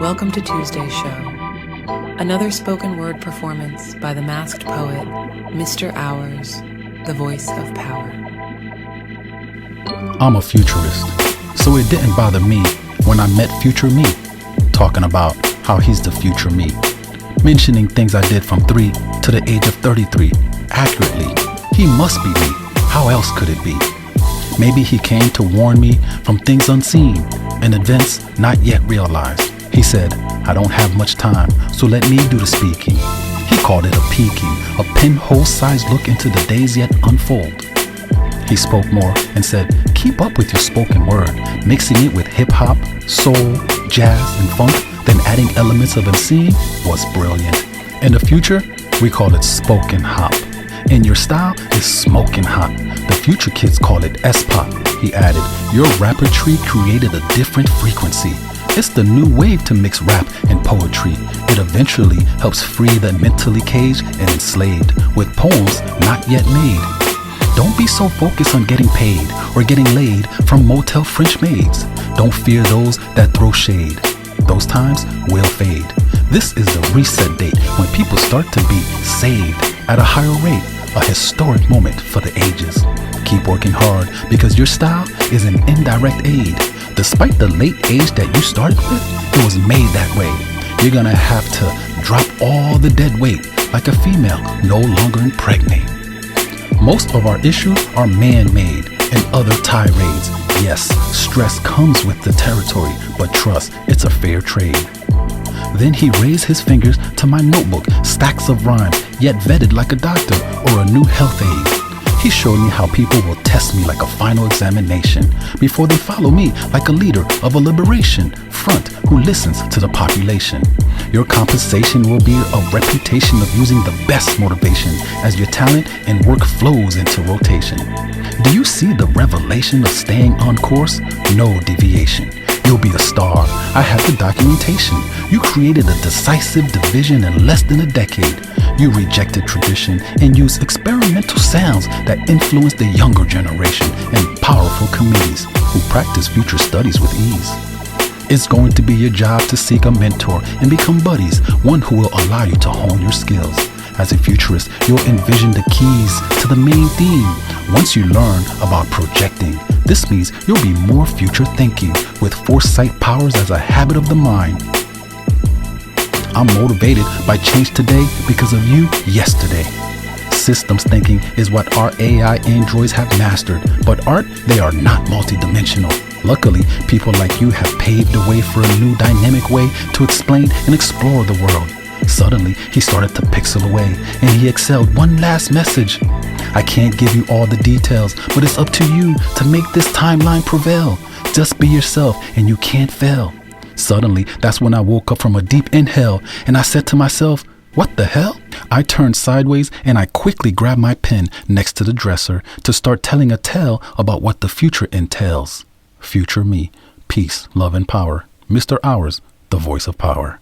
Welcome to Tuesday's show. Another spoken word performance by the masked poet, Mr. Hours, the voice of power. I'm a futurist, so it didn't bother me when I met future me, talking about how he's the future me, mentioning things I did from 3 to the age of 33 accurately. He must be me. How else could it be? Maybe he came to warn me from things unseen and events not yet realized. He said, I don't have much time, so let me do the speaking. He called it a peeking, a pinhole-sized look into the days yet unfold. He spoke more and said, keep up with your spoken word, mixing it with hip-hop, soul, jazz, and funk, then adding elements of emceeing was brilliant. In the future, we call it spoken hop. And your style is smoking hot. The future kids call it S-pop. He added, your rappertree created a different frequency. It's the new wave to mix rap and poetry. It eventually helps free the mentally caged and enslaved with poems not yet made. Don't be so focused on getting paid or getting laid from motel French maids. Don't fear those that throw shade. Those times will fade. This is the reset date when people start to be saved at a higher rate, a historic moment for the ages. Keep working hard because your style is an indirect aid. Despite the late age that you started with, it was made that way. You're gonna have to drop all the dead weight like a female no longer impregnate. Most of our issues are man-made and other tirades. Yes, stress comes with the territory, but trust, it's a fair trade. Then he raised his fingers to my notebook, stacks of rhymes, yet vetted like a doctor or a new health aid. He showed me how people will test me like a final examination before they follow me like a leader of a liberation front who listens to the population. Your compensation will be a reputation of using the best motivation as your talent and work flows into rotation. Do you see the revelation of staying on course? No deviation. You'll be a star. I have the documentation. You created a decisive division in less than a decade. You rejected tradition and used experimental sounds that influence the younger generation and powerful committees who practice future studies with ease. It's going to be your job to seek a mentor and become buddies, one who will allow you to hone your skills. As a futurist, you'll envision the keys to the main theme. Once you learn about projecting, this means you'll be more future thinking with foresight powers as a habit of the mind. I'm motivated by change today because of you yesterday. Systems thinking is what our AI androids have mastered, but art, they are not multidimensional. Luckily, people like you have paved the way for a new dynamic way to explain and explore the world. Suddenly, he started to pixel away, and he excelled one last message. I can't give you all the details, but it's up to you to make this timeline prevail. Just be yourself, and you can't fail. Suddenly, that's when I woke up from a deep inhale, and I said to myself, what the hell? I turned sideways, and I quickly grabbed my pen next to the dresser to start telling a tale about what the future entails. Future me. Peace, love, and power. Mr. Hours, the voice of power.